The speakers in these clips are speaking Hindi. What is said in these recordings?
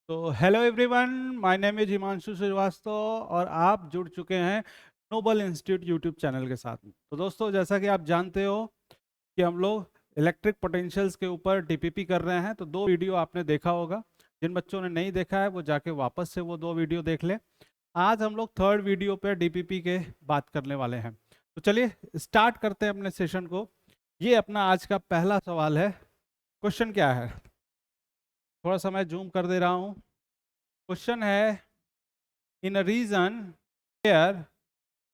तो hello everyone, my name is Himanshu Srivastava और आप जुड़ चुके हैं नोबल इंस्टीट्यूट यूट्यूब चैनल के साथ। तो दोस्तों, जैसा कि आप जानते हो कि हम लोग इलेक्ट्रिक पोटेंशियल्स के ऊपर डीपीपी कर रहे हैं। तो 2 वीडियो आपने देखा होगा। जिन बच्चों ने नहीं देखा है वो जाके वापस से वो 2 वीडियो देख ले। आज हम लोग थर्ड वीडियो पे डीपीपी के बात करने वाले हैं। तो चलिए स्टार्ट करते हैं अपने सेशन को। ये अपना आज का पहला सवाल है। क्वेश्चन क्या है, थोड़ा सा मैं जूम कर दे रहा हूँ। क्वेश्चन है, in a region where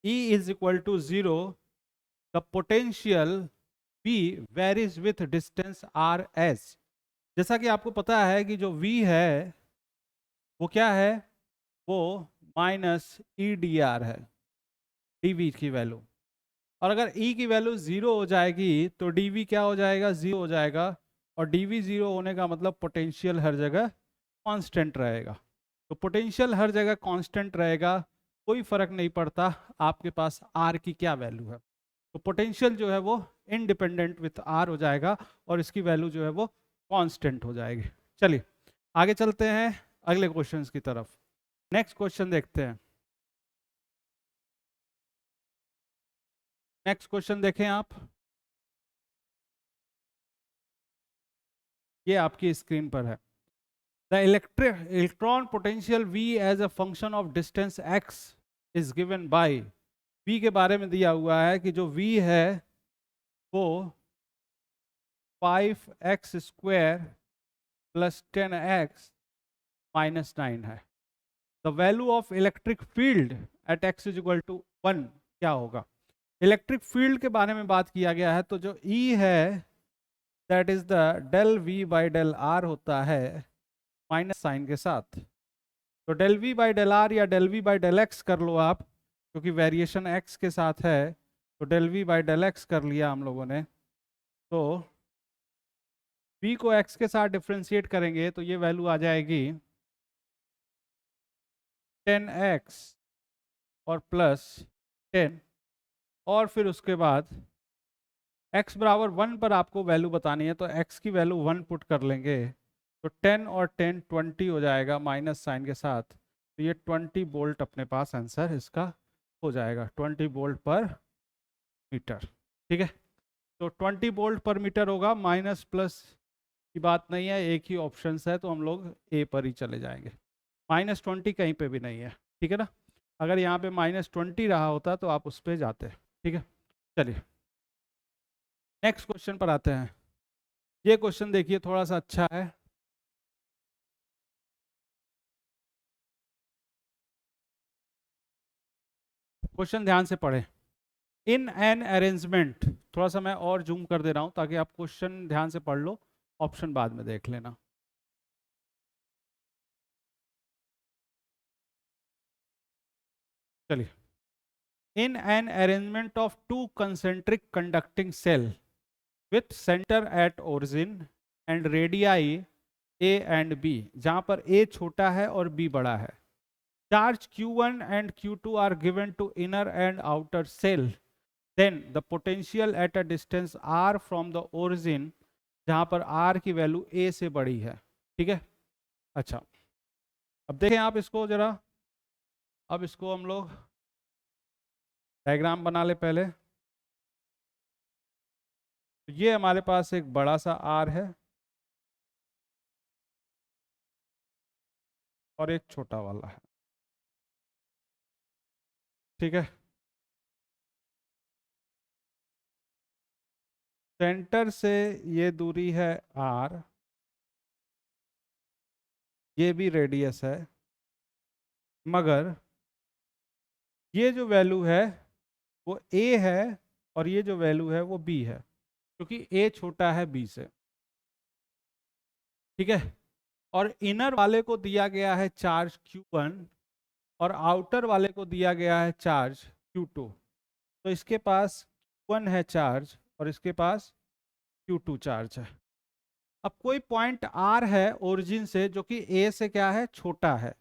E is equal to 0, the potential V varies with distance R s। जैसा कि आपको पता है कि जो V है वो क्या है, वो माइनस ई डी आर है, डी वी की वैल्यू। और अगर E की वैल्यू 0 हो जाएगी तो डी वी क्या हो जाएगा, 0 हो जाएगा। और डी वी 0 होने का मतलब पोटेंशियल हर जगह कांस्टेंट रहेगा। तो पोटेंशियल हर जगह कांस्टेंट रहेगा, कोई फर्क नहीं पड़ता आपके पास आर की क्या वैल्यू है। तो पोटेंशियल जो है वो इंडिपेंडेंट विथ आर हो जाएगा और इसकी वैल्यू जो है वो कांस्टेंट हो जाएगी। चलिए आगे चलते हैं अगले क्वेश्चंस की तरफ। नेक्स्ट क्वेश्चन देखते हैं। नेक्स्ट क्वेश्चन देखें आप, ये आपकी स्क्रीन पर है। The electron potential V as a function of distance x is given by. V के बारे में दिया हुआ है कि जो V है वो 5x² प्लस 10x माइनस 9 है। The value of electric field at x is equal to 1 क्या होगा। इलेक्ट्रिक फील्ड के बारे में बात किया गया है। तो जो E है that is the del V by del R होता है माइनस साइन के साथ। तो del V by del R या del V by del x कर लो आप, क्योंकि वेरिएशन x के साथ है। तो del V by del x कर लिया हम लोगों ने। तो V को x के साथ डिफ्रेंशिएट करेंगे तो ये वैल्यू आ जाएगी 10x और प्लस 10। और फिर उसके बाद x बराबर 1 पर आपको वैल्यू बतानी है, तो x की वैल्यू 1 पुट कर लेंगे। तो 10 और 10 20 हो जाएगा माइनस साइन के साथ। तो ये 20 वोल्ट अपने पास आंसर इसका हो जाएगा, 20 वोल्ट पर मीटर। ठीक है, तो 20 वोल्ट पर मीटर होगा। माइनस प्लस की बात नहीं है, एक ही ऑप्शन है, तो हम लोग ए पर ही चले जाएंगे। -20 कहीं पे भी नहीं है, ठीक है ना। अगर यहाँ पे -20 रहा होता तो आप उस पर जाते। ठीक है, चलिए नेक्स्ट क्वेश्चन पर आते हैं। ये क्वेश्चन देखिए, थोड़ा सा अच्छा है। क्वेश्चन ध्यान से पढ़ें। इन एन अरेंजमेंट, थोड़ा सा मैं और जूम कर दे रहा हूं ताकि आप क्वेश्चन ध्यान से पढ़ लो, ऑप्शन बाद में देख लेना। चलिए, in an arrangement of two concentric conducting cell with center at origin and radii a and b, जहां पर a छोटा है और b बड़ा है, charge q1 and q2 are given to inner and outer cell, then the potential at a distance r from the origin, जहां पर r की वैल्यू a से बड़ी है। ठीक है, अच्छा अब देखें आप इसको जरा। अब इसको हम लोग डायग्राम बना ले पहले। ये हमारे पास एक बड़ा सा आर है और एक छोटा वाला है। ठीक है, सेंटर से ये दूरी है आर, ये भी रेडियस है, मगर ये जो वैल्यू है वो ए है और ये जो वैल्यू है वो बी है, क्योंकि ए छोटा है बी से। ठीक है, और इनर वाले को दिया गया है चार्ज Q1 और आउटर वाले को दिया गया है चार्ज Q2। तो इसके पास Q1 है चार्ज और इसके पास Q2 चार्ज है। अब कोई पॉइंट R है ओरिजिन से जो कि A से क्या है, छोटा है।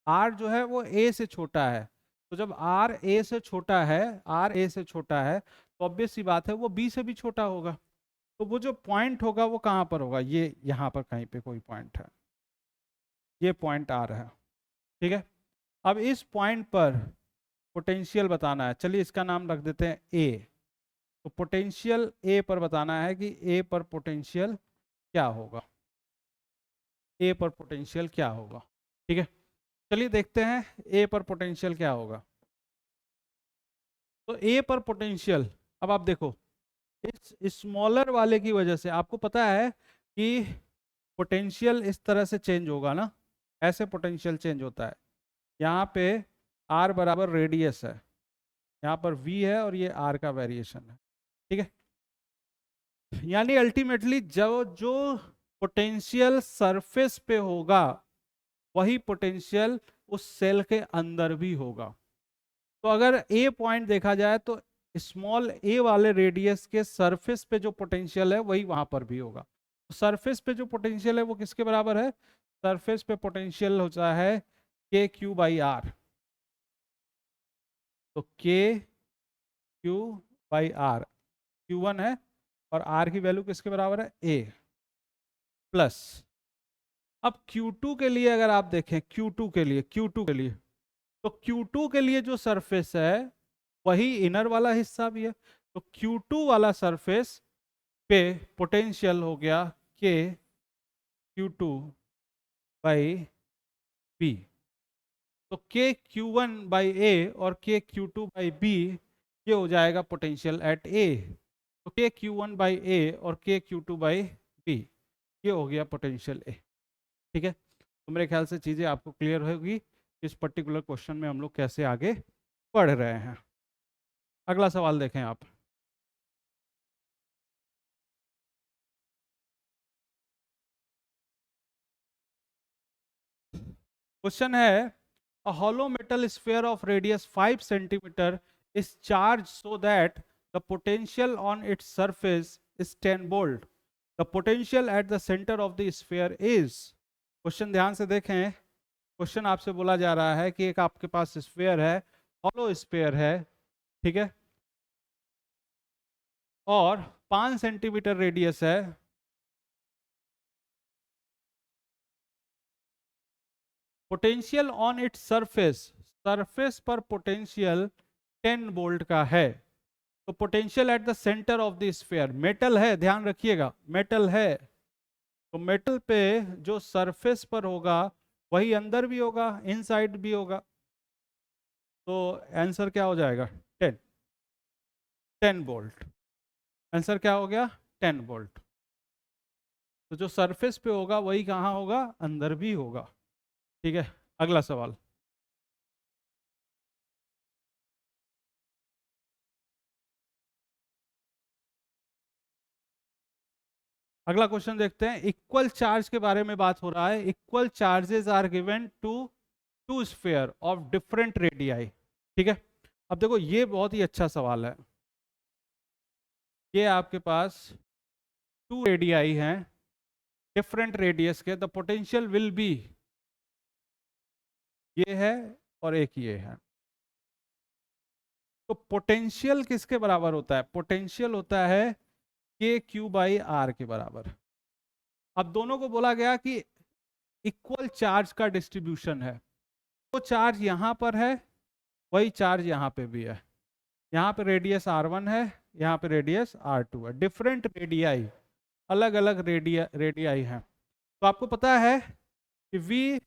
R जो है वो A से छोटा है। तो जब R A से छोटा है, R A से छोटा है, तो ऑब्वियस सी बात है वो B से भी छोटा होगा। तो वो जो पॉइंट होगा वो कहाँ पर होगा, ये यहाँ पर कहीं पे कोई पॉइंट है। ये पॉइंट आर है, ठीक है। अब इस पॉइंट पर पोटेंशियल बताना है, चलिए इसका नाम रख देते हैं ए। तो पोटेंशियल ए पर बताना है कि ए पर पोटेंशियल क्या होगा, ए पर पोटेंशियल क्या होगा, ठीक है। चलिए देखते हैं ए पर पोटेंशियल क्या होगा। तो ए पर पोटेंशियल, अब आप देखो इस स्मॉलर वाले की वजह से आपको पता है कि पोटेंशियल इस तरह से चेंज होगा ना, ऐसे पोटेंशियल चेंज होता है। यहाँ पे आर बराबर रेडियस है, यहाँ पर वी है और ये आर का वेरिएशन है, ठीक है। यानी अल्टीमेटली जो जो पोटेंशियल सरफेस पे होगा वही पोटेंशियल उस सेल के अंदर भी होगा। तो अगर ए पॉइंट देखा जाए तो स्मॉल ए वाले रेडियस के सरफेस पे जो पोटेंशियल है वही वहां पर भी होगा। तो सरफेस पे जो पोटेंशियल है वो किसके बराबर है, सरफेस पे पोटेंशियल होता है के क्यू बाई आर। तो के क्यू बाई आर, Q1 है और आर की वैल्यू किसके बराबर है, ए प्लस। अब Q2 के लिए अगर आप देखें, Q2 के लिए तो Q2 के लिए जो सरफेस है वही इनर वाला हिस्सा भी है। तो Q2 वाला सरफेस पे पोटेंशियल हो गया के Q2 बाई बी। तो के Q1 बाई ए और के Q2 बाई बी ये हो जाएगा पोटेंशियल एट ए। तो के Q1 बाई ए और के Q2 बाई बी ये हो गया पोटेंशियल ए, ठीक है। तो मेरे ख्याल से चीज़ें आपको क्लियर होगी इस पर्टिकुलर क्वेश्चन में हम लोग कैसे आगे बढ़ रहे हैं। अगला सवाल देखें आप। क्वेश्चन है a hollow metal sphere of radius 5 centimeter is charged so that the potential on its surface is 10 volt. The potential at the center of the sphere is, question ध्यान से देखें। क्वेश्चन आपसे बोला जा रहा है कि एक आपके पास स्फीयर है, हॉलो स्फीयर है, ठीक है, और 5 सेंटीमीटर रेडियस है। Potential on its surface, surface पर पोटेंशियल 10 वोल्ट का है। तो potential at the centre of the sphere, metal है, ध्यान रखिएगा मेटल है, तो मेटल पे जो सरफेस पर होगा वही अंदर भी होगा, इनसाइड भी होगा। तो आंसर क्या हो जाएगा, 10, 10 वोल्ट। आंसर क्या हो गया, 10 वोल्ट। तो जो सरफेस पे होगा वही कहाँ होगा, अंदर भी होगा, ठीक है। अगला सवाल। अगला क्वेश्चन देखते हैं। इक्वल चार्ज के बारे में बात हो रहा है। Equal charges are given to two sphere of different radii, ठीक है। अब देखो ये बहुत ही अच्छा सवाल है। ये आपके पास टू रेडियाई हैं डिफरेंट रेडियस के, द पोटेंशियल विल बी, ये है और एक ये है। तो पोटेंशियल किसके बराबर होता है, पोटेंशियल होता है के क्यू बाई आर के बराबर। अब दोनों को बोला गया कि इक्वल चार्ज का डिस्ट्रीब्यूशन है, वो चार्ज यहां पर है वही चार्ज यहां पे भी है। यहाँ पे रेडियस R1 है, यहाँ पे रेडियस R2 है, डिफरेंट रेडियाई, अलग अलग रेडियाई हैं। तो आपको पता है कि V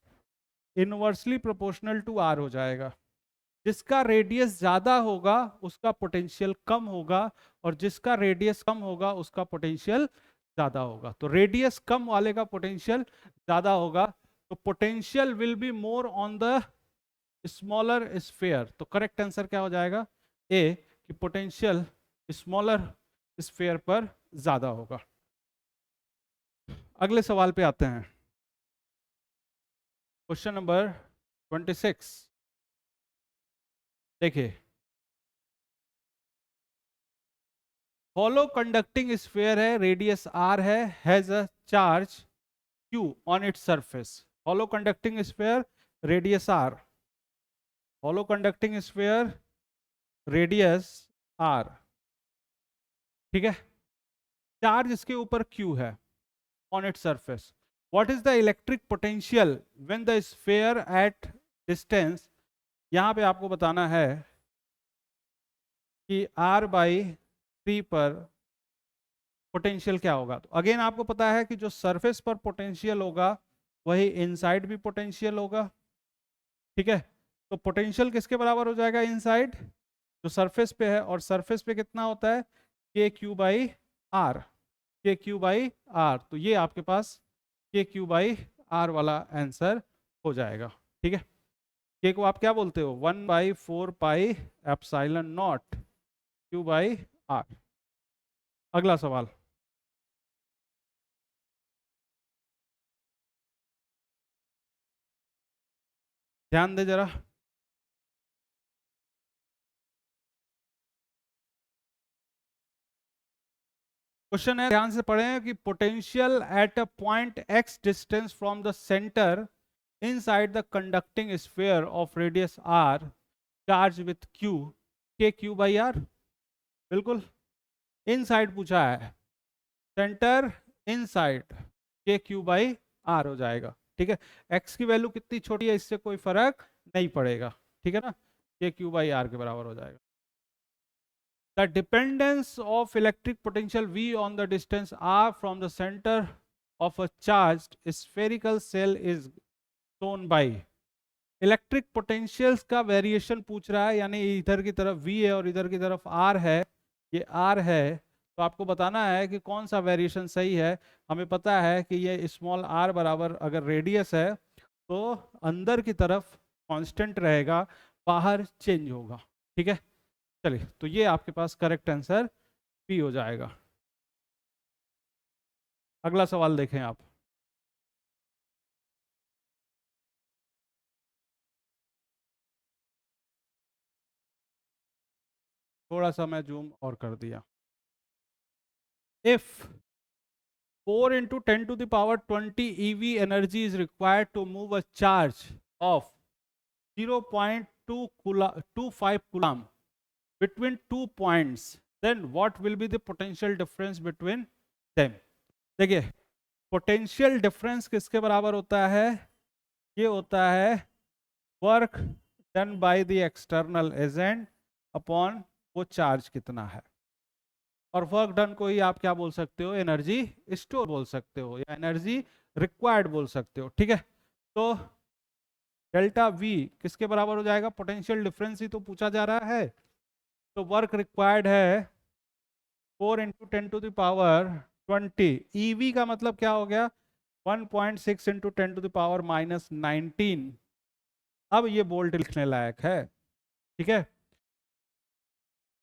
inversely proportional to R हो जाएगा। जिसका रेडियस ज्यादा होगा उसका पोटेंशियल कम होगा और जिसका रेडियस कम होगा उसका पोटेंशियल ज्यादा होगा। तो रेडियस कम वाले का पोटेंशियल ज्यादा होगा, तो potential will be more on the smaller sphere. तो करेक्ट आंसर क्या हो जाएगा, ए, कि पोटेंशियल स्मॉलर स्फीयर पर ज्यादा होगा। अगले सवाल पे आते हैं। क्वेश्चन नंबर 26 देखिए। हॉलो कंडक्टिंग स्फीयर है, रेडियस आर है, has a charge Q on its surface. Hollow conducting sphere, radius R, hollow conducting sphere, radius R, ठीक है। चार्ज इसके ऊपर क्यू है on its surface. What is the electric potential when the sphere at distance, यहां पे आपको बताना है कि r/3 पर पोटेंशियल क्या होगा। तो अगेन आपको पता है कि जो सरफेस पर पोटेंशियल होगा वही इनसाइड भी पोटेंशियल होगा, ठीक है। तो पोटेंशियल किसके बराबर हो जाएगा, इनसाइड जो सरफेस पे है, और सरफेस पे कितना होता है, KQ/R, KQ/R। तो ये आपके पास KQ/R वाला आंसर हो जाएगा, ठीक है। के को आप क्या बोलते हो, 1/4πε0 Q/R। अगला सवाल, ध्यान दे जरा। क्वेश्चन है, ध्यान से पढ़ें कि potential at a point x distance from the centre inside the conducting sphere of radius r charge with q, KQ/R। बिल्कुल इनसाइड पूछा है, सेंटर इनसाइड, KQ/R हो जाएगा, ठीक है। x की वैल्यू कितनी छोटी है इससे कोई फर्क नहीं पड़ेगा, ठीक है ना, KQ/R के बराबर हो जाएगा। The dependence of electric potential V on the distance r from the center of a charged spherical cell is shown by। Electric potentials का वेरिएशन पूछ रहा है, यानी इधर की तरफ V है और इधर की तरफ R है, ये R है, तो आपको बताना है कि कौन सा वेरिएशन सही है। हमें पता है कि ये स्मॉल r बराबर अगर रेडियस है तो अंदर की तरफ कांस्टेंट रहेगा, बाहर चेंज होगा, ठीक है। चलिए, तो ये आपके पास करेक्ट आंसर बी हो जाएगा। अगला सवाल देखें आप। थोड़ा सा मैं जूम और कर दिया। If 4 into 10 to the power 20 EV energy is required to move a charge of 0.25 coulomb between 2 points, then what will be the potential difference between them। देखिए, पोटेंशियल डिफरेंस किसके बराबर होता है, ये होता है work done by the external agent upon वो चार्ज कितना है, और वर्क डन को ही आप क्या बोल सकते हो, एनर्जी स्टोर बोल सकते हो या एनर्जी रिक्वायर्ड बोल सकते हो, ठीक है। तो डेल्टा वी किसके बराबर हो जाएगा, पोटेंशियल डिफरेंस ही तो पूछा जा रहा है। तो वर्क रिक्वायर्ड है 4 इंटू 10 टू दावर 20, ईवी का मतलब क्या हो गया, 1.6 इंटू 10 टू दावर -19। अब ये बोल्ट लिखने लायक है, ठीक है।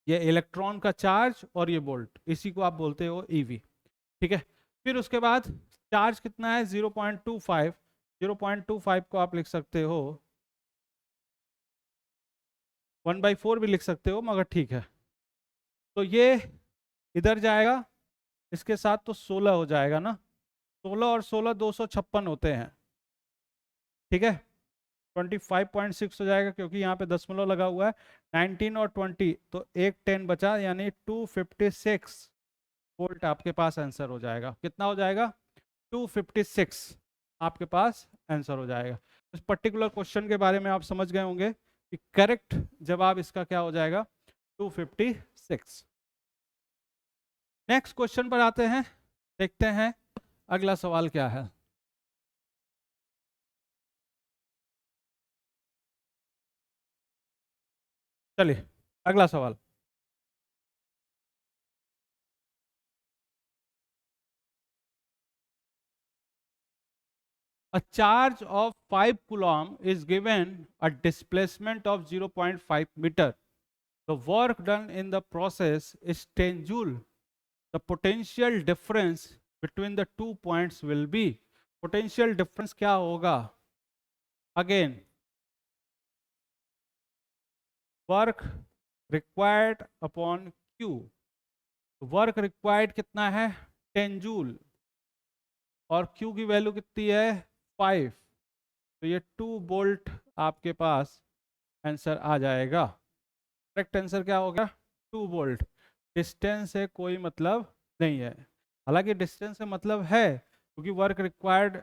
ये इलेक्ट्रॉन का चार्ज और ये बोल्ट, इसी को आप बोलते हो ईवी, ठीक है। फिर उसके बाद चार्ज कितना है 0.25, 0.25 को आप लिख सकते हो 1/4 भी लिख सकते हो, मगर ठीक है। तो ये इधर जाएगा, इसके साथ तो 16 हो जाएगा ना, 16 और 16 256 होते हैं, ठीक है। 25.6 हो जाएगा क्योंकि यहाँ पे दशमलव लगा हुआ है, 19 और 20 तो एक 10 बचा, यानी 256 वोल्ट आपके पास आंसर हो जाएगा। कितना हो जाएगा, 256 आपके पास आंसर हो जाएगा। इस पर्टिकुलर क्वेश्चन के बारे में आप समझ गए होंगे कि करेक्ट जवाब इसका क्या हो जाएगा, 256। नेक्स्ट क्वेश्चन पर आते हैं, देखते हैं अगला सवाल क्या है। चलिए अगला सवाल, a charge of 5 coulomb is given a displacement of 0.5 meter, the work done in the process is 10 joule, the potential difference between the 2 points will be। potential difference क्या होगा, again work required upon q, work required कितना है 10 जूल, और Q की वैल्यू कितनी है 5, तो ये 2 वोल्ट आपके पास आंसर आ जाएगा। करेक्ट आंसर क्या होगा, 2 वोल्ट। डिस्टेंस से कोई मतलब नहीं है, हालांकि डिस्टेंस से मतलब है क्योंकि वर्क रिक्वायर्ड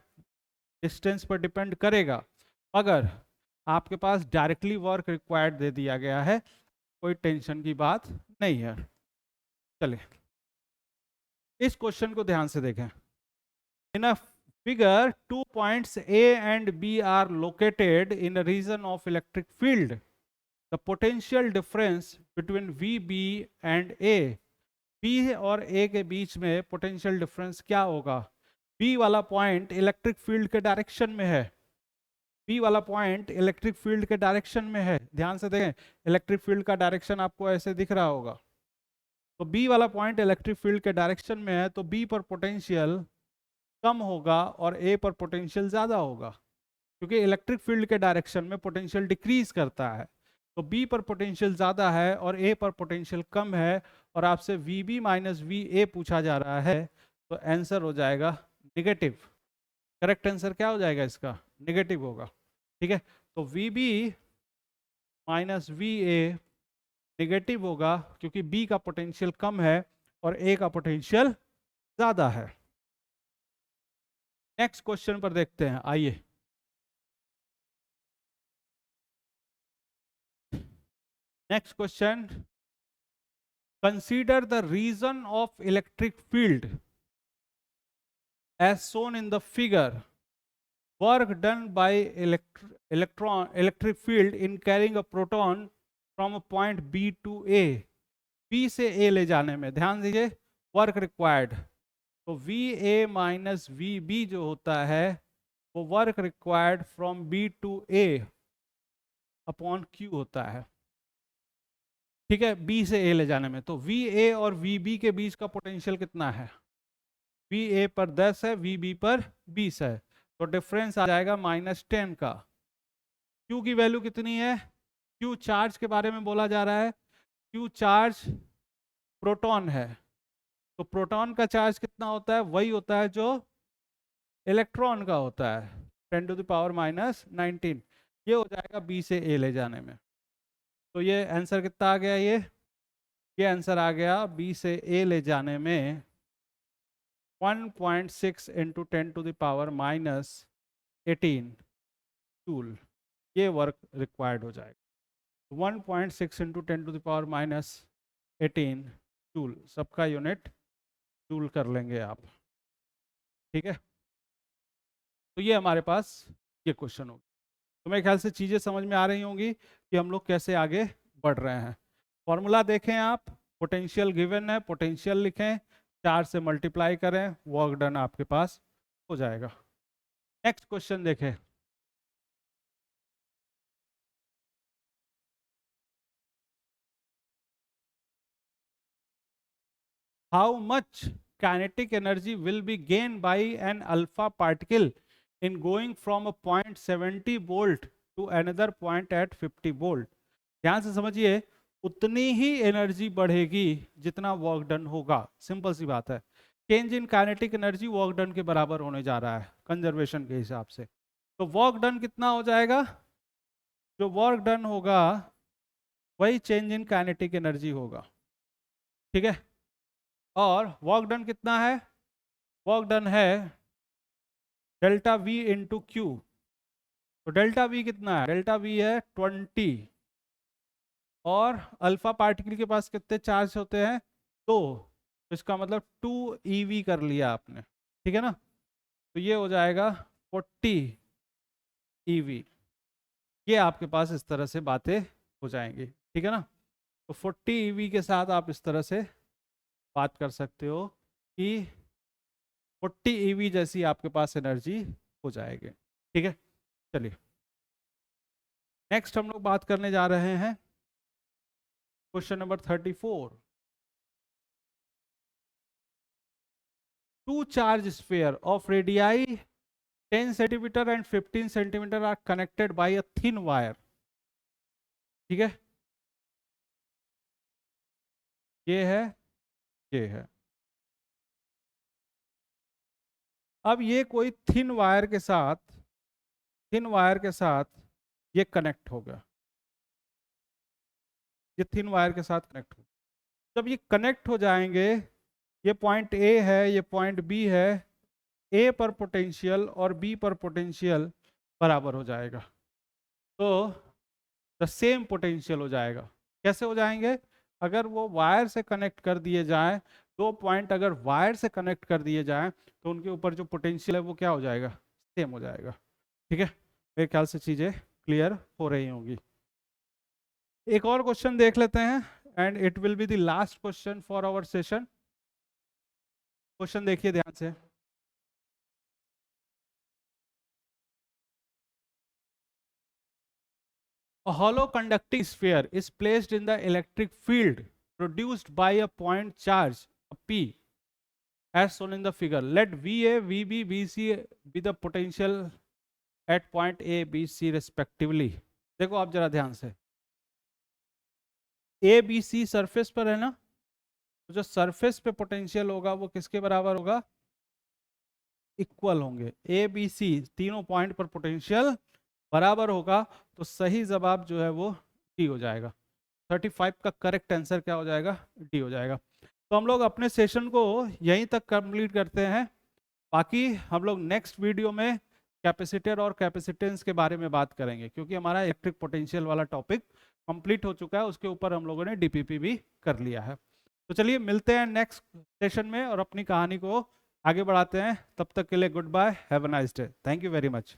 डिस्टेंस पर डिपेंड करेगा, मगर आपके पास डायरेक्टली वर्क रिक्वायर्ड दे दिया गया है, कोई टेंशन की बात नहीं है। चलिए इस क्वेश्चन को ध्यान से देखें। इन अ figure 2 points A and B are located in a region of electric field. The potential difference between VB and A, B और A के बीच में पोटेंशियल डिफरेंस क्या होगा? B वाला पॉइंट इलेक्ट्रिक फील्ड के डायरेक्शन में है, B वाला पॉइंट इलेक्ट्रिक फील्ड के डायरेक्शन में है। ध्यान से देखें, इलेक्ट्रिक फील्ड का डायरेक्शन आपको ऐसे दिख रहा होगा, तो B वाला पॉइंट इलेक्ट्रिक फील्ड के डायरेक्शन में है, तो B पर पोटेंशियल कम होगा और A पर पोटेंशियल ज्यादा होगा, क्योंकि इलेक्ट्रिक फील्ड के डायरेक्शन में पोटेंशियल डिक्रीज करता है। तो B पर पोटेंशियल ज्यादा है और A पर पोटेंशियल कम है, और आपसे VB माइनस VA पूछा जा रहा है, तो आंसर हो जाएगा निगेटिव। करेक्ट आंसर क्या हो जाएगा इसका? निगेटिव होगा। ठीक है, तो VB माइनस VA निगेटिव होगा, क्योंकि B का पोटेंशियल कम है और A का पोटेंशियल ज्यादा है। नेक्स्ट क्वेश्चन पर देखते हैं, आइए। Next question, consider the region of electric field as shown in the figure. Work done by electric field in carrying a proton from a point B to A. B से A ले जाने में, ध्यान दीजिए, वर्क रिक्वायर्ड, तो VA माइनस VB जो होता है वो work required from B to A upon Q होता है। ठीक है, B से A ले जाने में, तो VA और VB के बीच का पोटेंशियल कितना है? VA पर 10 है, VB पर 20 है, तो डिफरेंस आ जाएगा -10 का। Q की वैल्यू कितनी है? Q चार्ज के बारे में बोला जा रहा है, Q चार्ज प्रोटॉन है, तो प्रोटॉन का चार्ज कितना होता है? वही होता है जो इलेक्ट्रॉन का होता है, 10⁻⁻19। ये हो जाएगा B से A ले जाने में। तो ये आंसर कितना आ गया? ये आंसर आ गया B से A ले जाने में 1.6 इंटू 10⁻⁻18 जूल, ये वर्क रिक्वायर्ड हो जाएगा। 1.6 इंटू 10⁻⁻18 जूल, सबका यूनिट जूल कर लेंगे आप। ठीक है, तो ये हमारे पास ये क्वेश्चन होगा। तो मेरे ख्याल से चीज़ें समझ में आ रही होंगी कि हम लोग कैसे आगे बढ़ रहे हैं। फॉर्मूला देखें आप, पोटेंशियल गिवन है, पोटेंशियल लिखें, 4 से मल्टीप्लाई करें, वर्क डन आपके पास हो जाएगा। नेक्स्ट क्वेश्चन देखें। How much kinetic energy will be gained by an alpha particle in going from a point 70 volt to another point at 50 volt? ध्यान से समझिए, उतनी ही एनर्जी बढ़ेगी जितना वर्क डन होगा। सिंपल सी बात है, change in kinetic energy work done के बराबर होने जा रहा है कंजर्वेशन के हिसाब से। तो वर्क डन कितना हो जाएगा? जो वर्क डन होगा वही चेंज इन काइनेटिक एनर्जी होगा। ठीक है, और वर्क डन कितना है? वर्क डन है डेल्टा V इंटू क्यू। तो डेल्टा V कितना है? डेल्टा V है 20, और अल्फा पार्टिकल के पास कितने चार्ज होते हैं? 2, तो इसका मतलब 2 EV कर लिया आपने। ठीक है ना, तो ये हो जाएगा 40 EV। ये आपके पास इस तरह से बातें हो जाएंगी। ठीक है ना, तो 40 EV के साथ आप इस तरह से बात कर सकते हो कि 40 EV जैसी आपके पास एनर्जी हो जाएगी। ठीक है, चलिए नेक्स्ट हम लोग बात करने जा रहे हैं question number 34। Two charge sphere of radii 10 centimeter and 15 centimeter are connected by a thin wire. ठीक है, ये है, ये है। अब ये कोई थिन वायर के साथ, थिन वायर के साथ ये कनेक्ट होगा, ये थिन वायर के साथ कनेक्ट हो। जब ये कनेक्ट हो जाएंगे, ये पॉइंट ए है, ये पॉइंट बी है, ए पर पोटेंशियल और बी पर पोटेंशियल बराबर हो जाएगा, तो द सेम पोटेंशियल हो जाएगा। कैसे हो जाएंगे? अगर वो वायर से कनेक्ट कर दिए जाए, दो पॉइंट अगर वायर से कनेक्ट कर दिए जाए, तो उनके ऊपर जो पोटेंशियल है वो क्या हो जाएगा? सेम हो जाएगा। ठीक है, मेरे ख्याल से चीजें क्लियर हो रही होंगी। एक और क्वेश्चन देख लेते हैं, and it will be the last question for our session. Question देखिए ध्यान से। A hollow conducting sphere is placed in the electric field produced by a point charge P as shown in the figure. Let VA, VB, VC be the potential at point A, B, C respectively. देखो आप जरा ध्यान से, ए बी सी सरफेस पर है ना, तो जो सरफेस पे पोटेंशियल होगा वो किसके बराबर होगा? इक्वल होंगे। ए बी सी तीनों पॉइंट पर पोटेंशियल बराबर होगा, तो सही जवाब जो है वो डी हो जाएगा। 35 का करेक्ट आंसर क्या हो जाएगा? डी हो जाएगा। तो हम लोग अपने सेशन को यहीं तक कंप्लीट करते हैं। बाकी हम लोग नेक्स्ट वीडियो में कैपेसिटर और कैपेसिटेंस के बारे में बात करेंगे, क्योंकि हमारा इलेक्ट्रिक पोटेंशियल वाला टॉपिक कंप्लीट हो चुका है, उसके ऊपर हम लोगों ने डीपीपी भी कर लिया है। तो चलिए मिलते हैं नेक्स्ट सेशन में और अपनी कहानी को आगे बढ़ाते हैं। तब तक के लिए goodbye, have a nice day, thank you very much.